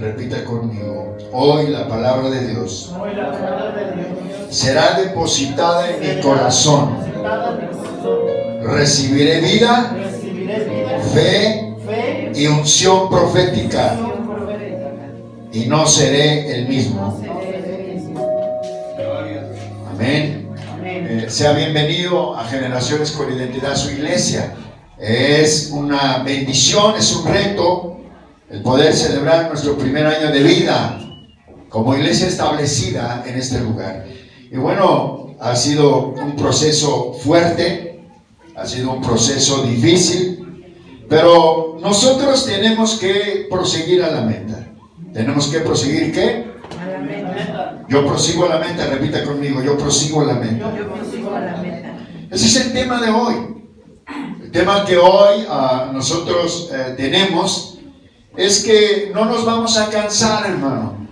Repita conmigo. Hoy la palabra de Dios será depositada en mi corazón. Recibiré vida, fe y unción profética. Y no seré el mismo. Amén. Sea bienvenido a Generaciones con Identidad, su iglesia. Es una bendición, es un reto el poder celebrar nuestro primer año de vida como iglesia establecida en este lugar. Y bueno, ha sido un proceso fuerte, ha sido un proceso difícil, pero nosotros tenemos que proseguir a la meta. ¿Tenemos que proseguir qué? A la meta. Yo prosigo a la meta, repita conmigo, yo prosigo a la meta. Yo prosigo a la meta. Ese es el tema de hoy. El tema que hoy nosotros tenemos es que no nos vamos a cansar, hermano.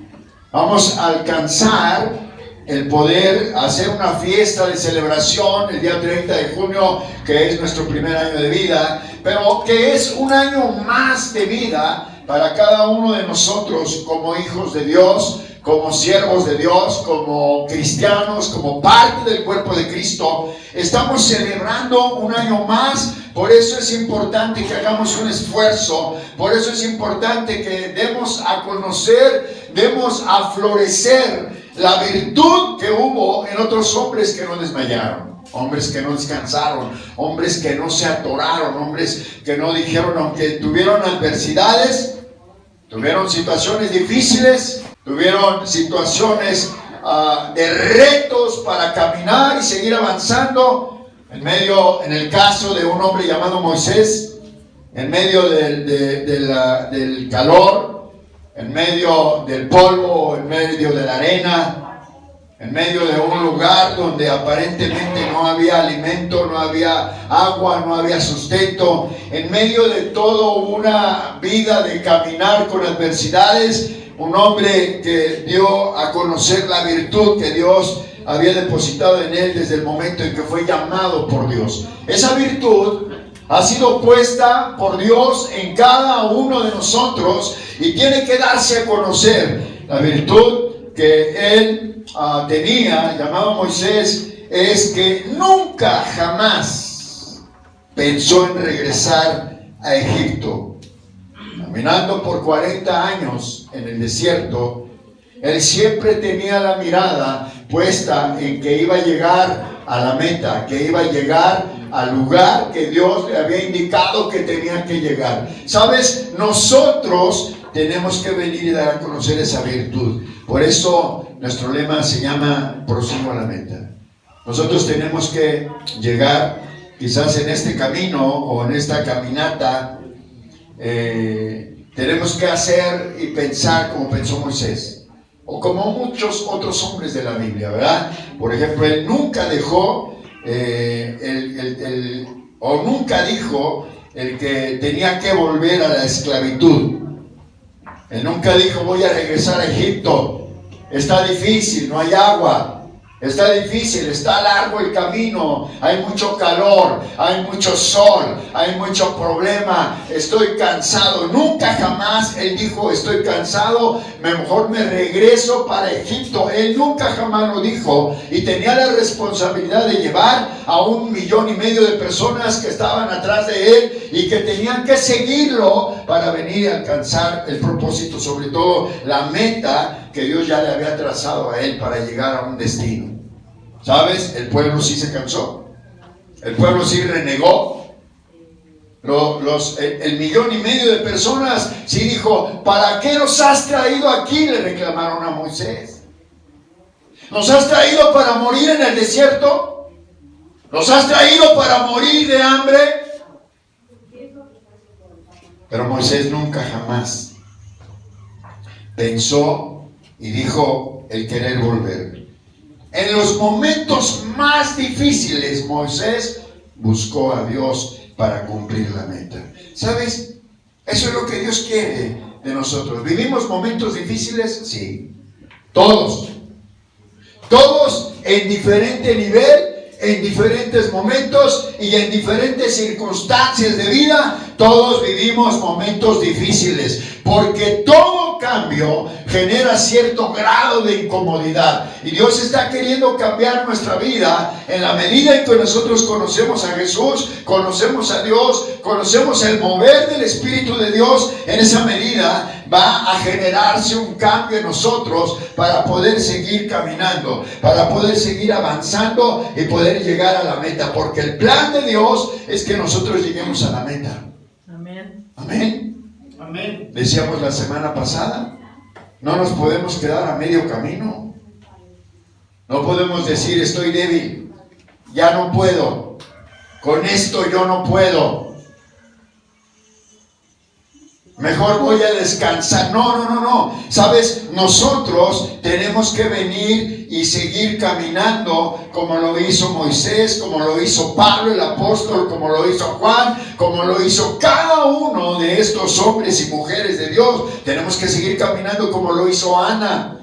Vamos a alcanzar el poder hacer una fiesta de celebración el día 30 de junio, que es nuestro primer año de vida, pero que es un año más de vida para cada uno de nosotros como hijos de Dios, como siervos de Dios, como cristianos, como parte del cuerpo de Cristo. Estamos celebrando un año más. Por eso es importante que hagamos un esfuerzo. Por eso es importante que demos a conocer, demos a florecer la virtud que hubo en otros hombres que no desmayaron, hombres que no descansaron, hombres que no se atoraron, hombres que no dijeron, aunque tuvieron adversidades, tuvieron situaciones difíciles, tuvieron situaciones de retos para caminar y seguir avanzando. En el caso de un hombre llamado Moisés, en medio del calor, en medio del polvo, en medio de la arena, en medio de un lugar donde aparentemente no había alimento, no había agua, no había sustento, en medio de toda una vida de caminar con adversidades, un hombre que dio a conocer la virtud que Dios había depositado en él desde el momento en que fue llamado por Dios. Esa virtud ha sido puesta por Dios en cada uno de nosotros y tiene que darse a conocer. La virtud que él tenía, llamado Moisés, es que nunca jamás pensó en regresar a Egipto. Caminando por 40 años en el desierto, él siempre tenía la mirada puesta en que iba a llegar a la meta, que iba a llegar al lugar que Dios le había indicado que tenía que llegar. ¿Sabes? Nosotros tenemos que venir y dar a conocer esa virtud. Por eso nuestro lema se llama Prosigo a la meta. Nosotros tenemos que llegar, quizás en este camino o en esta caminata, tenemos que hacer y pensar como pensó Moisés. O como muchos otros hombres de la Biblia, ¿verdad? Por ejemplo, él nunca dejó, o nunca dijo el que tenía que volver a la esclavitud. Él nunca dijo, voy a regresar a Egipto. Está difícil, no hay agua. Está difícil, está largo el camino, hay mucho calor, hay mucho sol, hay mucho problema, estoy cansado. Nunca jamás él dijo, estoy cansado, mejor me regreso para Egipto. Él nunca jamás lo dijo y tenía la responsabilidad de llevar a 1,5 millones de personas que estaban atrás de él y que tenían que seguirlo para venir a alcanzar el propósito, sobre todo la meta que Dios ya le había trazado a él para llegar a un destino. ¿Sabes? El pueblo sí se cansó. El pueblo sí renegó. El 1,5 millones de personas sí dijo, ¿para qué nos has traído aquí? Le reclamaron a Moisés. ¿Nos has traído para morir en el desierto? ¿Nos has traído para morir de hambre? Pero Moisés nunca jamás pensó y dijo el querer volver. En los momentos más difíciles, Moisés buscó a Dios para cumplir la meta. ¿Sabes? Eso es lo que Dios quiere de nosotros. ¿Vivimos momentos difíciles? Sí. Todos. Todos en diferente nivel, en diferentes momentos y en diferentes circunstancias de vida. Todos vivimos momentos difíciles. Porque todo cambio genera cierto grado de incomodidad. Y Dios está queriendo cambiar nuestra vida en la medida en que nosotros conocemos a Jesús, conocemos a Dios, conocemos el mover del Espíritu de Dios. En esa medida va a generarse un cambio en nosotros para poder seguir caminando, para poder seguir avanzando y poder llegar a la meta. Porque el plan de Dios es que nosotros lleguemos a la meta. Amén. Amén. Amén. Decíamos la semana pasada, no nos podemos quedar a medio camino. No podemos decir estoy débil, ya no puedo, con esto yo no puedo, mejor voy a descansar. No. Sabes, nosotros tenemos que venir y seguir caminando como lo hizo Moisés, como lo hizo Pablo el apóstol, como lo hizo Juan, como lo hizo cada uno de estos hombres y mujeres de Dios. Tenemos que seguir caminando como lo hizo Ana.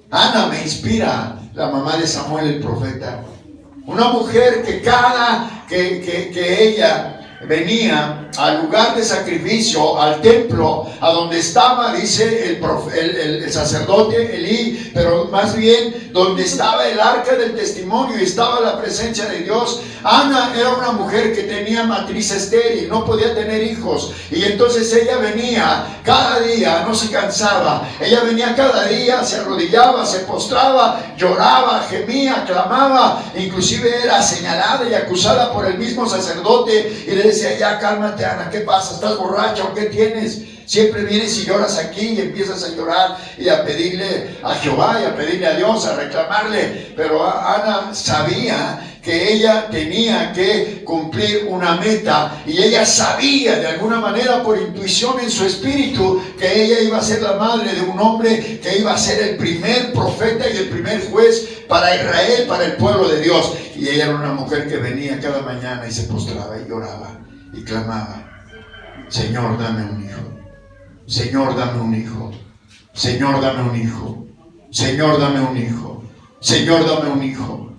Ana me inspira, la mamá de Samuel el profeta. Una mujer que que ella venía al lugar de sacrificio, al templo, a donde estaba, dice el sacerdote Elí, pero más bien donde estaba el arca del testimonio y estaba la presencia de Dios. Ana era una mujer que tenía matriz estéril, no podía tener hijos, y entonces ella venía cada día, no se cansaba, ella venía cada día, se arrodillaba, se postraba, lloraba, gemía, clamaba, inclusive era señalada y acusada por el mismo sacerdote, y le decía, ya cálmate Ana, ¿qué pasa? ¿Estás borracha o qué tienes? Siempre vienes y lloras aquí y empiezas a llorar y a pedirle a Jehová y a pedirle a Dios, a reclamarle. Pero Ana sabía que ella tenía que cumplir una meta, y ella sabía de alguna manera por intuición en su espíritu que ella iba a ser la madre de un hombre que iba a ser el primer profeta y el primer juez para Israel, para el pueblo de Dios. Y ella era una mujer que venía cada mañana y se postraba y lloraba y clamaba, Señor, dame un hijo. Señor, dame un hijo. Señor, dame un hijo. Señor, dame un hijo. Señor, dame un hijo.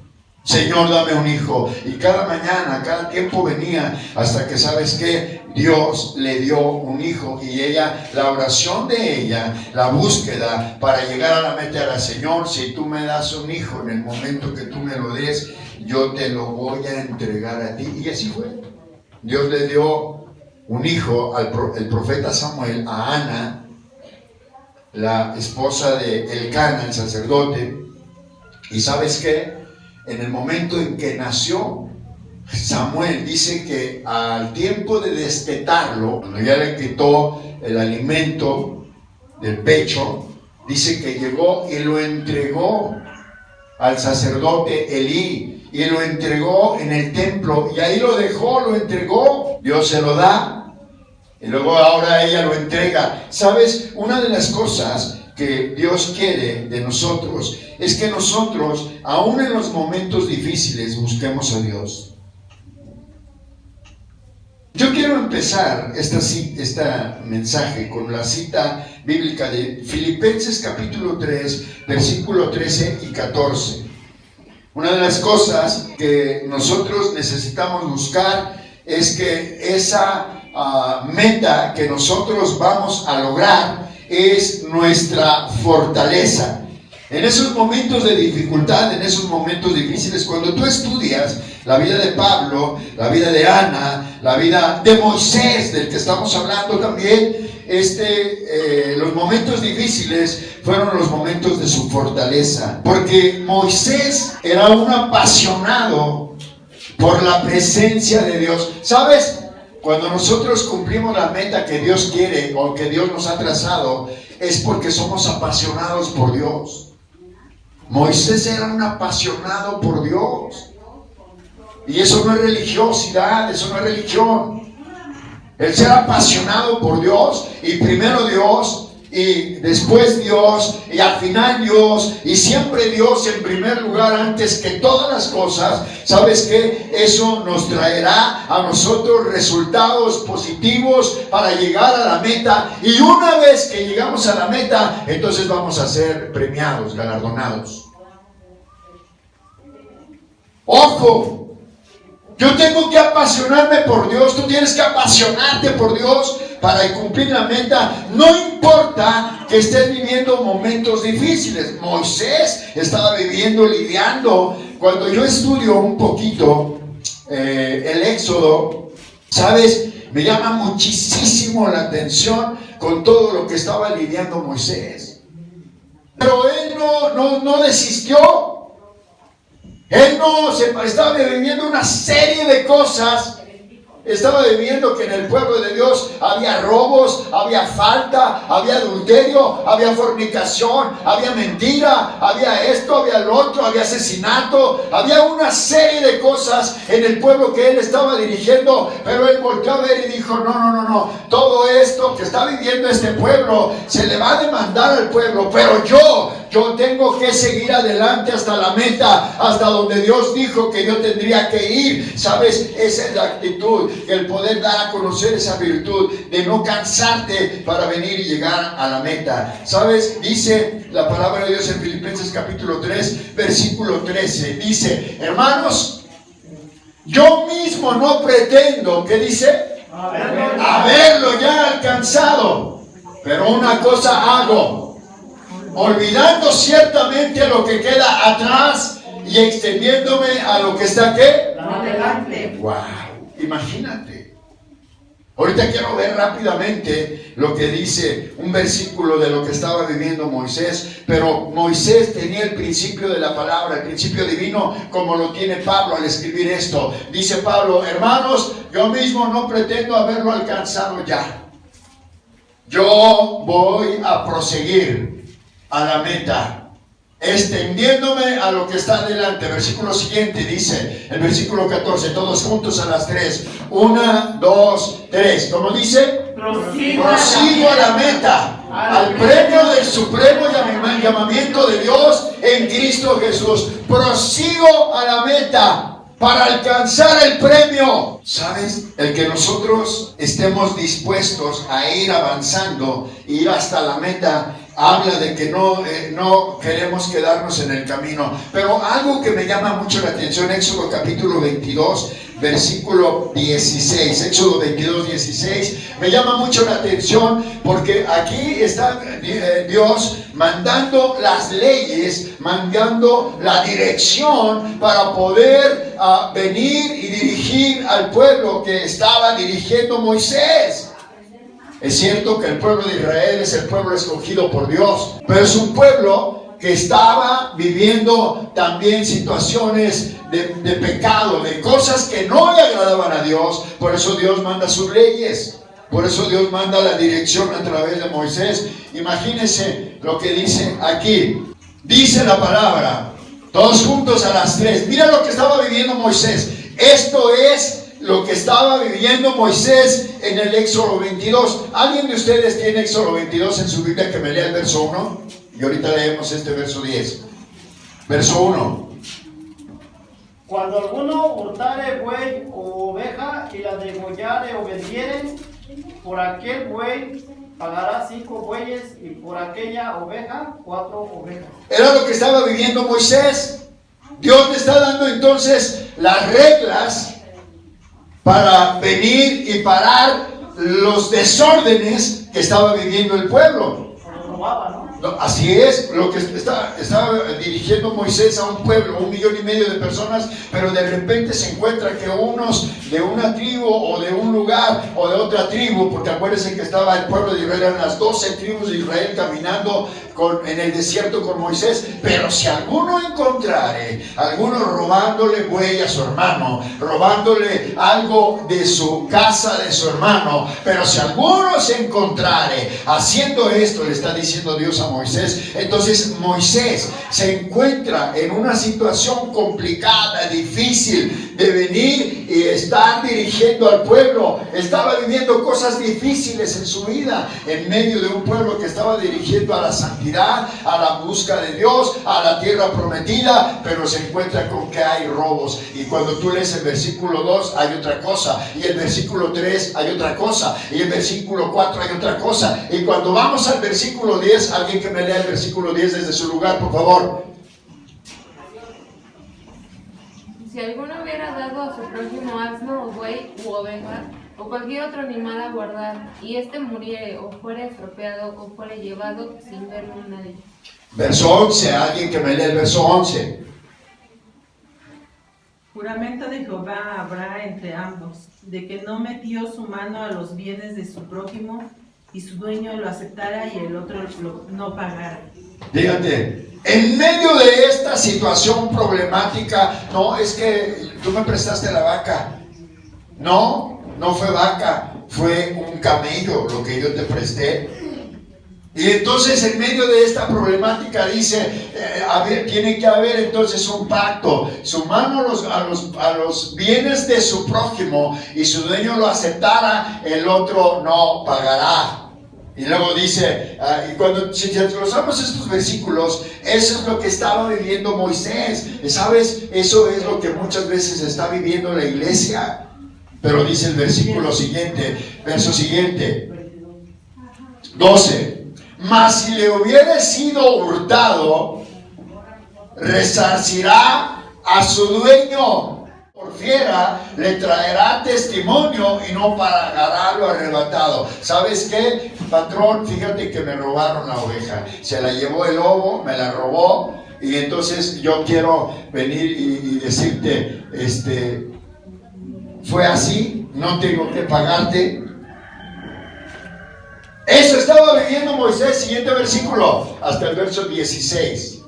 Señor, dame un hijo. Y cada mañana, cada tiempo venía, hasta que, ¿sabes qué? Dios le dio un hijo. Y ella, la oración de ella, la búsqueda para llegar a la meta era, Señor, si tú me das un hijo en el momento que tú me lo des, yo te lo voy a entregar a ti. Y así fue. Dios le dio un hijo el profeta Samuel a Ana, la esposa de Elcana, el sacerdote. Y ¿sabes qué? En el momento en que nació Samuel, dice que al tiempo de destetarlo, cuando ya le quitó el alimento del pecho, dice que llegó y lo entregó al sacerdote Elí, y lo entregó en el templo, y ahí lo dejó, lo entregó. Dios se lo da, y luego ahora ella lo entrega. ¿Sabes? Una de las cosas que Dios quiere de nosotros es que nosotros, aún en los momentos difíciles, busquemos a Dios. Yo quiero empezar este mensaje con la cita bíblica de Filipenses capítulo 3, versículo 13 y 14. Una de las cosas que nosotros necesitamos buscar es que esa meta que nosotros vamos a lograr es nuestra fortaleza. En esos momentos de dificultad, en esos momentos difíciles, cuando tú estudias la vida de Pablo, la vida de Ana, la vida de Moisés, del que estamos hablando también, los momentos difíciles fueron los momentos de su fortaleza, porque Moisés era un apasionado por la presencia de Dios. ¿Sabes? Cuando nosotros cumplimos la meta que Dios quiere o que Dios nos ha trazado, es porque somos apasionados por Dios. Moisés era un apasionado por Dios. Y eso no es religiosidad, eso no es religión. El ser apasionado por Dios, y primero Dios, y después Dios, y al final Dios, y siempre Dios en primer lugar antes que todas las cosas. ¿Sabes qué? Eso nos traerá a nosotros resultados positivos para llegar a la meta, y una vez que llegamos a la meta, entonces vamos a ser premiados, galardonados. ¡Ojo! Yo tengo que apasionarme por Dios, tú tienes que apasionarte por Dios, para cumplir la meta, no importa que estés viviendo momentos difíciles. Moisés estaba viviendo, lidiando. Cuando yo estudio un poquito el Éxodo, ¿sabes? Me llama muchísimo la atención con todo lo que estaba lidiando Moisés. Pero él no desistió. Él estaba viviendo una serie de cosas. Estaba viviendo que en el pueblo de Dios había robos, había falta, había adulterio, había fornicación, había mentira, había esto, había lo otro, había asesinato, había una serie de cosas en el pueblo que él estaba dirigiendo. Pero él volvió a ver y dijo, no, todo esto que está viviendo este pueblo se le va a demandar al pueblo, pero yo tengo que seguir adelante hasta la meta, hasta donde Dios dijo que yo tendría que ir. ¿Sabes? Esa es la actitud, el poder dar a conocer esa virtud de no cansarte para venir y llegar a la meta. ¿Sabes? Dice la palabra de Dios en Filipenses capítulo 3, versículo 13. Dice, hermanos, yo mismo no pretendo, ¿qué dice? Haberlo ya alcanzado, pero una cosa hago, olvidando ciertamente lo que queda atrás y extendiéndome a lo que está ¿qué? Adelante. Wow, imagínate. Ahorita quiero ver rápidamente lo que dice un versículo de lo que estaba viviendo Moisés. Pero Moisés tenía el principio de la palabra, el principio divino, como lo tiene Pablo al escribir esto. Dice Pablo, hermanos, yo mismo no pretendo haberlo alcanzado ya. Yo voy a proseguir a la meta, extendiéndome a lo que está adelante. Versículo siguiente dice, el versículo 14, todos juntos a las 3. 1, 2, 3. ¿Cómo dice? Prosigo a la meta, al premio del supremo llamamiento de Dios en Cristo Jesús. Prosigo a la meta para alcanzar el premio. ¿Sabes? El que nosotros estemos dispuestos a ir avanzando, ir hasta la meta, habla de que no queremos quedarnos en el camino. Pero algo que me llama mucho la atención, Éxodo capítulo 22, versículo 16. Éxodo 22, 16. Me llama mucho la atención porque aquí está Dios mandando las leyes, mandando la dirección para poder venir y dirigir al pueblo que estaba dirigiendo Moisés. Es cierto que el pueblo de Israel es el pueblo escogido por Dios, pero es un pueblo que estaba viviendo también situaciones de pecado, de cosas que no le agradaban a Dios. Por eso Dios manda sus leyes, por eso Dios manda la dirección a través de Moisés. Imagínense lo que dice aquí. Dice la palabra, todos juntos a las 3. Mira lo que estaba viviendo Moisés. Esto es lo que estaba viviendo Moisés en el Éxodo 22. ¿Alguien de ustedes tiene Éxodo 22 en su Biblia? Que me lea el verso 1. Y ahorita leemos este verso 10. Verso 1. Cuando alguno hurtare buey o oveja y la degollare o vendieren, por aquel buey pagará 5 bueyes y por aquella oveja 4 ovejas. Era lo que estaba viviendo Moisés. Dios le está dando entonces las reglas para venir y parar los desórdenes que estaba viviendo el pueblo. Robaba, ¿no? Así es, lo que estaba dirigiendo Moisés a un pueblo, 1,5 millones de personas, pero de repente se encuentra que unos de una tribu o de un lugar o de otra tribu, porque acuérdense que estaba el pueblo de Israel, eran las 12 tribus de Israel caminando en el desierto con Moisés. Pero si alguno encontrare, alguno robándole buey a su hermano, robándole algo de su casa de su hermano, pero si alguno se encontrare haciendo esto, le está diciendo Dios a Moisés. Entonces Moisés se encuentra en una situación complicada, difícil, de venir y estar dirigiendo al pueblo. Estaba viviendo cosas difíciles en su vida, en medio de un pueblo que estaba dirigiendo a la santidad, a la busca de Dios, a la tierra prometida, pero se encuentra con que hay robos. Y cuando tú lees el versículo 2 hay otra cosa, y el versículo 3 hay otra cosa, y el versículo 4 hay otra cosa. Y cuando vamos al versículo 10, alguien que me lea el versículo 10 desde su lugar, por favor. Si alguno hubiera dado a su prójimo asno o buey u oveja, o cualquier otro animal a guardar, y éste muriere, o fuere estropeado, o fuere llevado sin verlo nadie. Verso 11, alguien que me lea el verso 11. Juramento de Jehová habrá entre ambos, de que no metió su mano a los bienes de su prójimo, y su dueño lo aceptara y el otro no pagara. Fíjate, en medio de esta situación problemática, no, es que tú me prestaste la vaca. No, no fue vaca, fue un camello lo que yo te presté. Y entonces en medio de esta problemática dice, tiene que haber entonces un pacto. Su mano a los bienes de su prójimo y su dueño lo aceptara, el otro no pagará. Y luego dice, y cuando si desglosamos estos versículos, eso es lo que estaba viviendo Moisés. ¿Sabes? Eso es lo que muchas veces está viviendo la iglesia. Pero dice el versículo siguiente, verso siguiente, 12. Mas si le hubiere sido hurtado, resarcirá a su dueño. Por fiera le traerá testimonio y no pagará lo arrebatado. ¿Sabes qué? Patrón, fíjate que me robaron la oveja. Se la llevó el lobo, me la robó. Y entonces yo quiero venir y decirte, fue así, no tengo que pagarte. Eso estaba viviendo Moisés. Siguiente versículo, hasta el verso 16.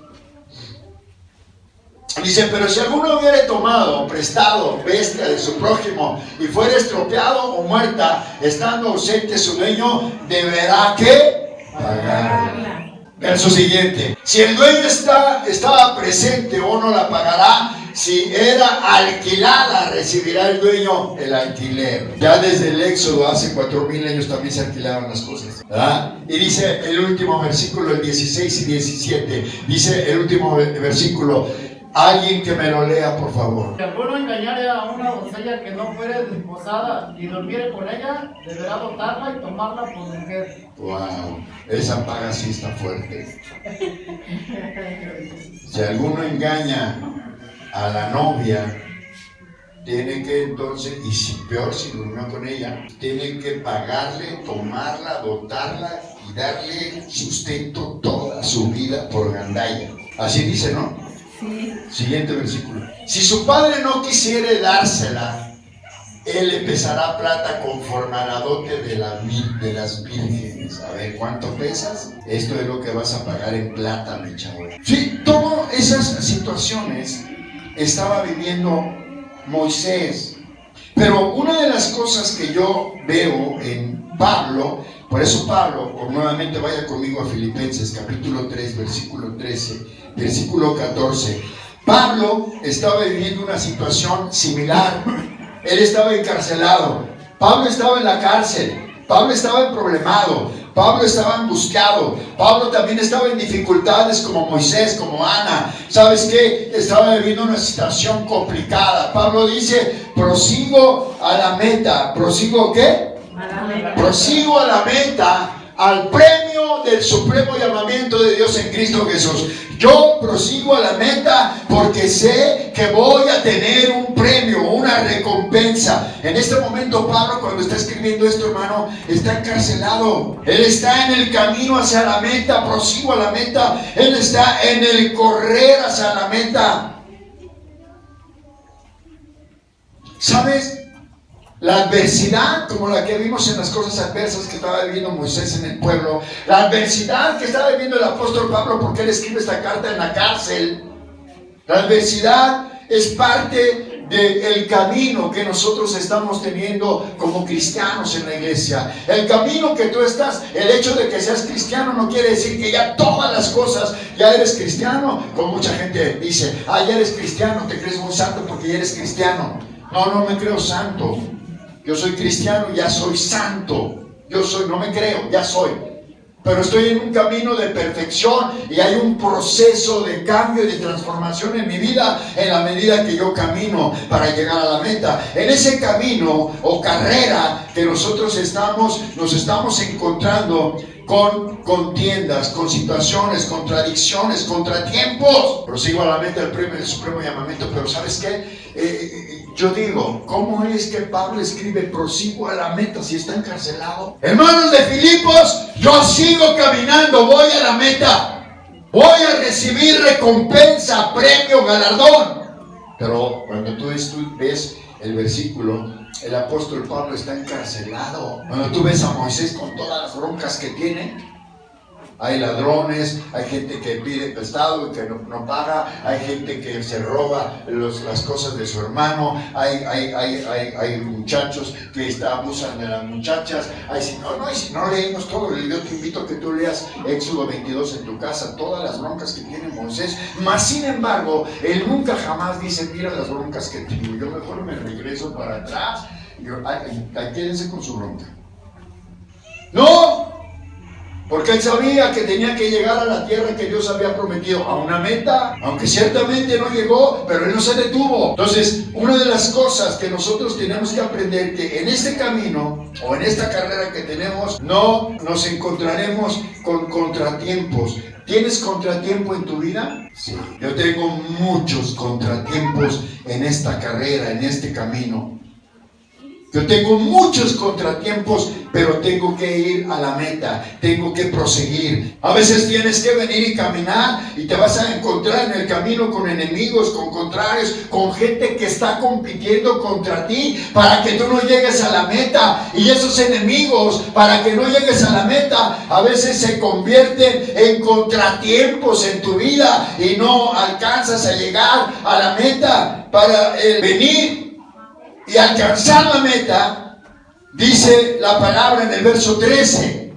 Dice, pero si alguno hubiere tomado prestado bestia de su prójimo y fuere estropeado o muerta, estando ausente su dueño, deberá ¿qué? Pagarla. Verso siguiente. Si el dueño estaba presente o no la pagará. Si era alquilada, recibirá el dueño el alquiler. Ya desde el Éxodo, hace 4000 años también se alquilaban las cosas, ¿verdad? Y dice el último versículo, el 16 y 17. Dice el último versículo. Alguien que me lo lea, por favor. Si alguno engañare a una doncella que no fuere desposada y durmiere con ella, deberá dotarla y tomarla por mujer. Wow, esa paga sí está fuerte. Si alguno engaña a la novia, tiene que entonces, y si peor si durmió con ella, tiene que pagarle, tomarla, dotarla y darle sustento toda su vida por gandalla. Así dice, ¿no? Sí. Siguiente versículo. Si su padre no quisiere dársela, él le pesará plata conforme a la dote de las vírgenes. A ver, ¿cuánto pesas? Esto es lo que vas a pagar en plata, mi chavo. Sí, todas esas situaciones estaba viviendo Moisés. Pero una de las cosas que yo veo en Pablo, por eso Pablo, o nuevamente vaya conmigo a Filipenses capítulo 3, versículo 13, versículo 14. Pablo estaba viviendo una situación similar. Él estaba encarcelado. Pablo estaba en la cárcel. Pablo estaba problemado. Pablo estaba angustiado. Pablo también estaba en dificultades como Moisés, como Ana. ¿Sabes qué? Estaba viviendo una situación complicada. Pablo dice, prosigo a la meta. ¿Prosigo qué? A la meta. Prosigo a la meta, al premio del supremo llamamiento de Dios en Cristo Jesús. Yo prosigo a la meta porque sé que voy a tener un premio, una recompensa. En este momento Pablo, cuando está escribiendo esto, hermano, está encarcelado. Él está en el camino hacia la meta, prosigo a la meta. Él está en el correr hacia la meta. ¿Sabes? La adversidad, como la que vimos en las cosas adversas que estaba viviendo Moisés en el pueblo, la adversidad que estaba viviendo el apóstol Pablo porque él escribe esta carta en la cárcel, la adversidad es parte del camino que nosotros estamos teniendo como cristianos en la iglesia. El camino que tú estás, el hecho de que seas cristiano no quiere decir que ya todas las cosas, ya eres cristiano. Como mucha gente dice, ya eres cristiano, te crees muy santo porque ya eres cristiano. No me creo santo. Yo soy cristiano, ya soy santo. No me creo, ya soy. Pero estoy en un camino de perfección y hay un proceso de cambio y de transformación en mi vida en la medida que yo camino para llegar a la meta. En ese camino o carrera que nosotros nos estamos encontrando con contiendas, con situaciones, contradicciones, contratiempos. Prosigo a la meta del premio del supremo llamamiento, pero ¿sabes qué? yo digo, ¿cómo es que Pablo escribe prosigo a la meta si está encarcelado? Hermanos de Filipos, yo sigo caminando, voy a la meta. Voy a recibir recompensa, premio, galardón. Pero cuando tú ves el versículo, el apóstol Pablo está encarcelado. Cuando tú ves a Moisés con todas las broncas que tiene, hay ladrones, hay gente que pide prestado y que no paga, hay gente que se roba las cosas de su hermano, hay muchachos que abusan de las muchachas, y si no leímos todo, yo te invito a que tú leas Éxodo 22 en tu casa, todas las broncas que tiene Moisés, mas sin embargo, él nunca jamás dice, mira las broncas que tengo, yo mejor me regreso para atrás, quédense con su bronca. ¡No! Porque él sabía que tenía que llegar a la tierra que Dios había prometido, a una meta, aunque ciertamente no llegó, pero él no se detuvo. Entonces, una de las cosas que nosotros tenemos que aprender, que en este camino o en esta carrera que tenemos, no nos encontraremos con contratiempos. ¿Tienes contratiempo en tu vida? Sí. Yo tengo muchos contratiempos en esta carrera, en este camino. Yo tengo muchos contratiempos, pero tengo que ir a la meta, tengo que proseguir. A veces tienes que venir y caminar y te vas a encontrar en el camino con enemigos, con contrarios, con gente que está compitiendo contra ti para que tú no llegues a la meta. Y esos enemigos, para que no llegues a la meta, a veces se convierten en contratiempos en tu vida y no alcanzas a llegar a la meta. Para venir y alcanzar la meta, dice la palabra en el verso 13.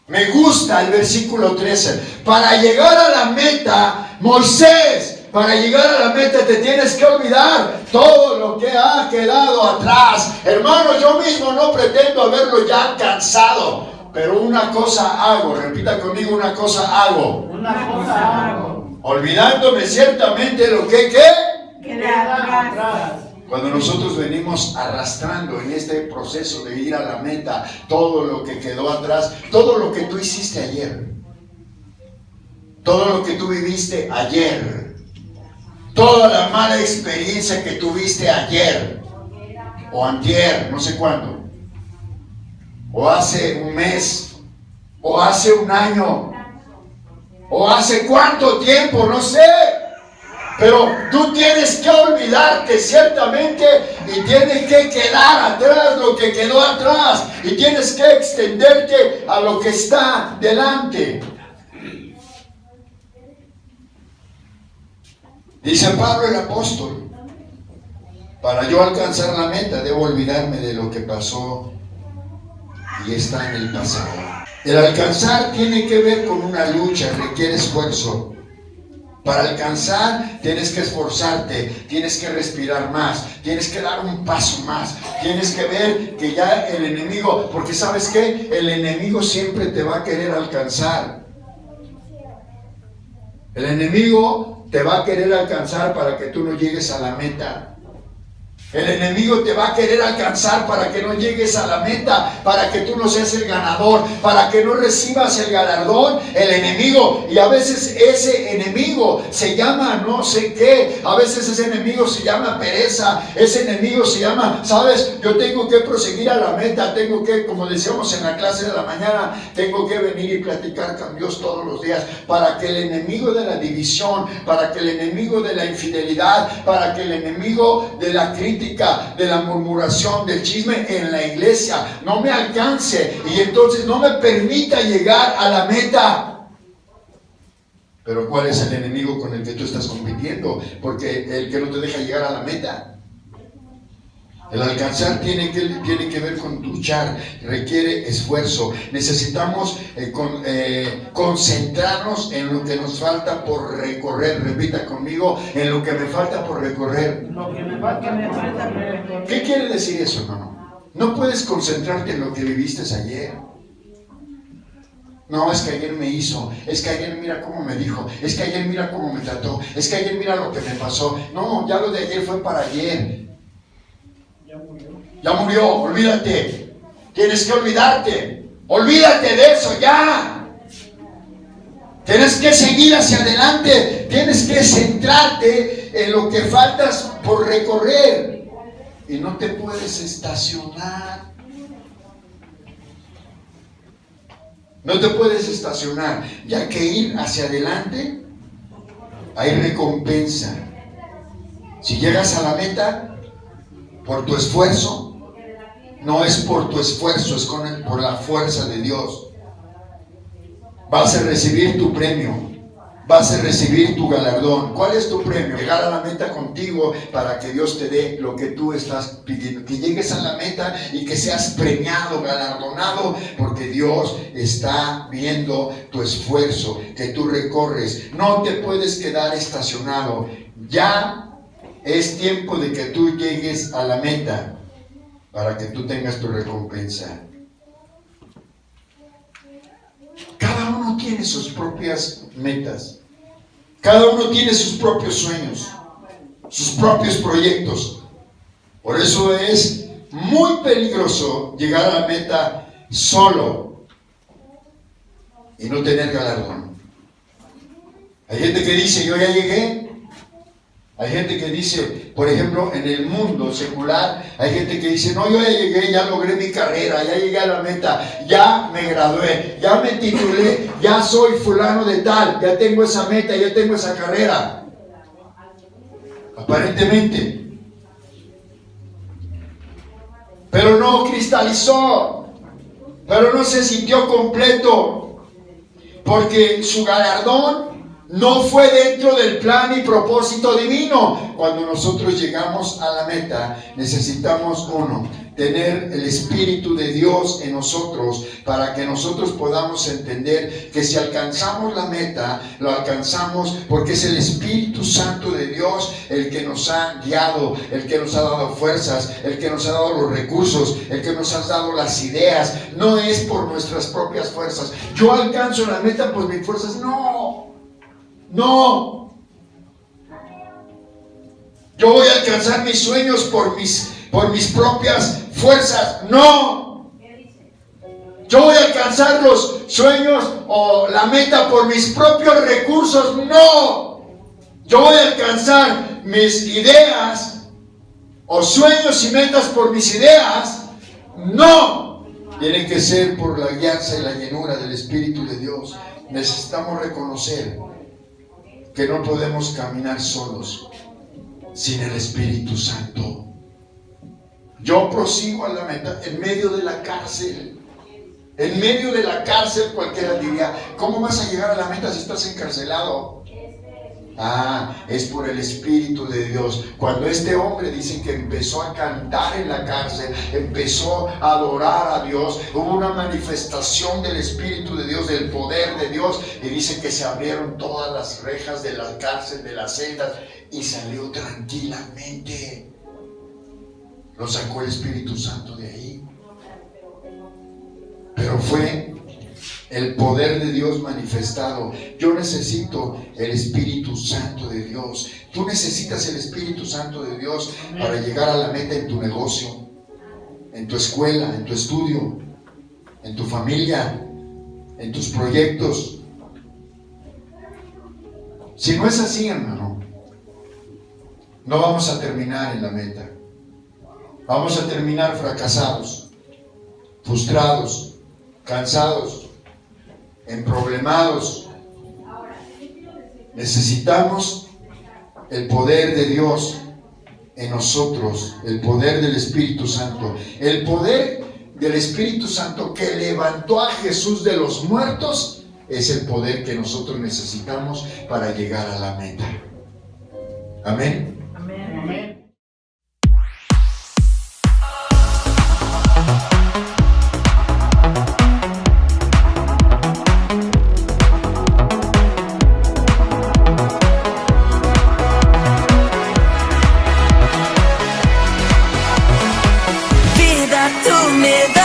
Me gusta el versículo 13. Para llegar a la meta, Moisés, para llegar a la meta te tienes que olvidar todo lo que ha quedado atrás. Hermano, yo mismo no pretendo haberlo ya alcanzado, pero una cosa hago. Repita conmigo, una cosa hago. Una cosa hago. Olvidándome ciertamente lo que queda atrás. Cuando nosotros venimos arrastrando en este proceso de ir a la meta todo lo que quedó atrás, todo lo que tú hiciste ayer, todo lo que tú viviste ayer, toda la mala experiencia que tuviste ayer o antier, no sé cuándo, o hace un mes, o hace un año, o hace cuánto tiempo, no sé. Pero tú tienes que olvidarte ciertamente y tienes que quedar atrás lo que quedó atrás y tienes que extenderte a lo que está delante. Dice Pablo el apóstol, para yo alcanzar la meta debo olvidarme de lo que pasó y está en el pasado. El alcanzar tiene que ver con una lucha, requiere esfuerzo. Para alcanzar tienes que esforzarte, tienes que respirar más, tienes que dar un paso más, tienes que ver que ya el enemigo, porque ¿sabes qué? El enemigo siempre te va a querer alcanzar. El enemigo te va a querer alcanzar para que tú no llegues a la meta. El enemigo te va a querer alcanzar para que no llegues a la meta, para que tú no seas el ganador, para que no recibas el galardón, el enemigo. Y a veces ese enemigo se llama no sé qué, a veces ese enemigo se llama pereza, ese enemigo se llama, ¿sabes? Yo tengo que proseguir a la meta, tengo que, como decíamos en la clase de la mañana, tengo que venir y platicar con Dios todos los días, para que el enemigo de la división, para que el enemigo de la infidelidad, para que el enemigo de la crítica, de la murmuración, del chisme en la iglesia no me alcance y entonces no me permita llegar a la meta. Pero ¿cuál es el enemigo con el que tú estás compitiendo? Porque el que no te deja llegar a la meta. El alcanzar tiene que ver con luchar, requiere esfuerzo. Necesitamos concentrarnos en lo que nos falta por recorrer. Repita conmigo, en lo que me falta por recorrer. Lo que me falta por recorrer. ¿Qué quiere decir eso, hermano? No puedes concentrarte en lo que viviste ayer. No, es que ayer me hizo, es que ayer mira cómo me dijo, es que ayer mira cómo me trató, es que ayer mira lo que me pasó. No, ya lo de ayer fue para ayer. Ya murió, olvídate. Tienes que olvidarte. Olvídate de eso ya. Tienes que seguir hacia adelante. Tienes que centrarte en lo que faltas por recorrer. y no te puedes estacionar. No te puedes estacionar, ya que ir hacia adelante hay recompensa. Si llegas a la meta por tu esfuerzo, no es por tu esfuerzo, es por la fuerza de Dios. Vas a recibir tu premio, vas a recibir tu galardón. ¿Cuál es tu premio? Llegar a la meta contigo para que Dios te dé lo que tú estás pidiendo. Que llegues a la meta y que seas premiado, galardonado, porque Dios está viendo tu esfuerzo que tú recorres. No te puedes quedar estacionado. Ya es tiempo de que tú llegues a la meta para que tú tengas tu recompensa. Cada uno tiene sus propias metas. Cada uno tiene sus propios sueños, sus propios proyectos. Por eso es muy peligroso llegar a la meta solo y no tener galardón. Hay gente que dice, yo ya llegué. Hay gente que dice, por ejemplo, en el mundo secular, hay gente que dice, no, yo ya llegué, ya logré mi carrera, ya llegué a la meta, ya me gradué, ya me titulé, ya soy fulano de tal, ya tengo esa meta, ya tengo esa carrera. Aparentemente. Pero no cristalizó, pero no se sintió completo, porque su galardón no fue dentro del plan y propósito divino. Cuando nosotros llegamos a la meta, necesitamos tener el Espíritu de Dios en nosotros, para que nosotros podamos entender que si alcanzamos la meta, lo alcanzamos porque es el Espíritu Santo de Dios el que nos ha guiado, el que nos ha dado fuerzas, el que nos ha dado los recursos, el que nos ha dado las ideas. No es por nuestras propias fuerzas. Yo alcanzo la meta por mis fuerzas. No. Yo voy a alcanzar mis sueños por mis propias fuerzas. No. Yo voy a alcanzar los sueños o la meta por mis propios recursos. No. Yo voy a alcanzar mis ideas o sueños y metas por mis ideas. No. Tiene que ser por la guianza y la llenura del Espíritu de Dios. Necesitamos reconocer que no podemos caminar solos sin el Espíritu Santo. Yo prosigo a la meta en medio de la cárcel. En medio de la cárcel cualquiera diría, ¿cómo vas a llegar a la meta si estás encarcelado? Es por el Espíritu de Dios. Cuando este hombre dice que empezó a cantar en la cárcel, empezó a adorar a Dios, hubo una manifestación del Espíritu de Dios, del poder de Dios, y dice que se abrieron todas las rejas de la cárcel, de las celdas, y salió tranquilamente. Lo sacó el Espíritu Santo de ahí. Pero fue el poder de Dios manifestado. Yo necesito el Espíritu Santo de Dios. Tú necesitas el Espíritu Santo de Dios para llegar a la meta en tu negocio, en tu escuela, en tu estudio, en tu familia, en tus proyectos. Si no es así, hermano, no vamos a terminar en la meta. Vamos a terminar fracasados, frustrados, cansados, emproblemados. Necesitamos el poder de Dios en nosotros, el poder del Espíritu Santo, el poder del Espíritu Santo que levantó a Jesús de los muertos. Es el poder que nosotros necesitamos para llegar a la meta. Amén. Amén. Amén. Vida tú me das.